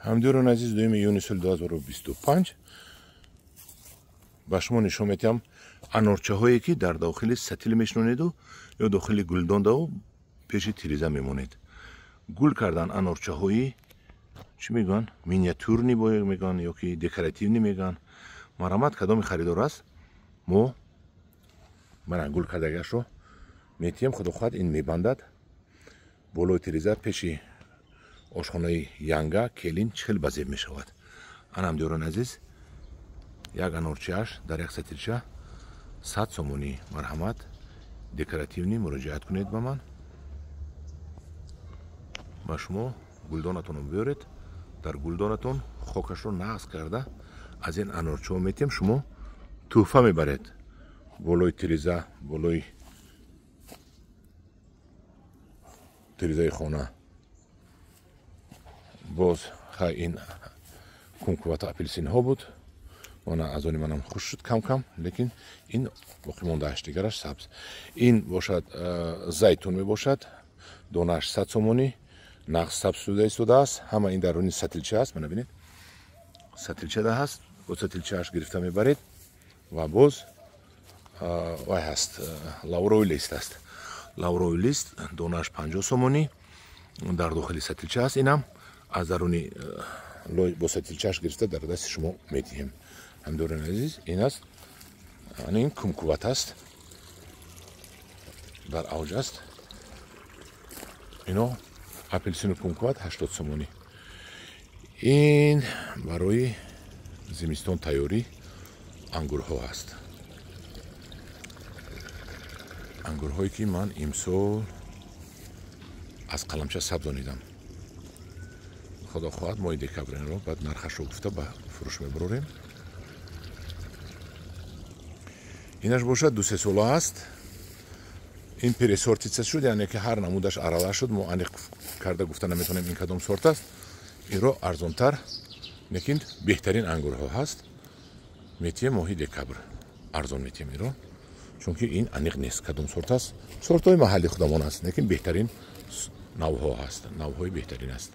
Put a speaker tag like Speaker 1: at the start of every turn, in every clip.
Speaker 1: ҳамдиёрон азиз 2 июни соли 2025 ба шумо нишон медиҳам анорчаҳое ки дар дохили сатил мешинонеду ё дохили гулдондау пеши тиреза мемонед. Гул кардан анорчаҳои чӣ мегӯянд миниатюрни мегӯянд ё ки декоративни мегӯянд. Марҳамат кадоми харидор аст мо мана гул кардагиашро метиҳем. Худо хоҳад ин мебандад болои тиреза пеши ошхонаи янга келин 40 ба зеб мешавад. Ан ҳамдиёрон азиз як анорчааш дар як сатилча 100 сомонӣ. Марҳамат декоративни муроҷиат кунед ба ман. Ба шумо гулдонатонро биёред, дар гулдонатон хокашро нағз карда аз ин анорчаҳо метиҳем шумо тӯҳфа мебаред. Болои тиреза, болои тирезаи хона. боз хай ин кумкувата апелсинҳо буд. Мана аз они манам хуш шуд кам-кам, лекин ин боқӣ мондааш дигараш сабз. Ин бошад зайтун мебошад. Донааш 100 сомонӣ. Нағз сабз шуда истодааст. Ҳама ин даруни сатилча аст. Мана бинед. Сатилчада ҳаст. Бо сатилчааш гирифта мебаред ва боз вай ҳаст. лавровый лист аст. Лавровый лист донааш 50 сомонӣ. Дар дохили сатилча аст. Инам аз даруни бо сатилчааш гирифта дар дасти шумо медиҳем. ҳамдиёрон азиз ин аст. Ин кумкуват аст. дар авҷ аст. ино апелсину кумкуват 80 сомонӣ. ин барои зимистон тайёрӣ ангурҳо аст. ангурҳое ки ман имсол аз қаламча сабзонидам. худо хоҳад моҳи декабр инро баъд нархашро гуфта ба фурӯш мебурорем. инаш бошад 2-3 сола аст. ин пересортица шуд, яъне ки ҳар намудаш арала шуд. Мо аниқ карда гуфта наметавонем ин кадом сорт аст. инро арзонтар, лекин беҳтарин ангурҳо ҳаст. метиҳем моҳи декабр арзон метиҳем инро, чунки ин аниқ нест кадом сорт аст. сортҳои маҳалли худамон аст, лекин беҳтарин навъҳо ҳаст. навъҳои беҳтарин аст.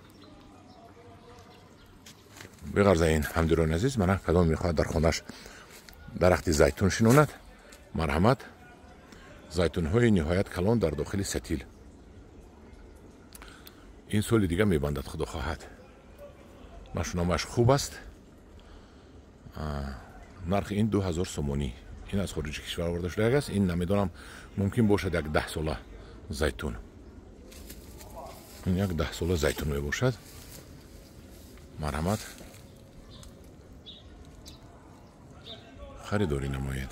Speaker 1: биғарз ин ҳамдиёрони азиз мана кадом мехоҳад дар хонааш дарахти зайтун шинонад. марҳамат зайтунҳои ниҳоят калон дар дохили сатил. ин соли дига мебандад худо хоҳад. машиномааш хуб аст. нархи ин 2000 сомонӣ. ин аз хориҷи кишвар оварда шудааст аст. ин намедонам мумкин бошад як 10 сола зайтун. ин як 10 сола зайтун мебошад. марҳамат харидорӣ намоед.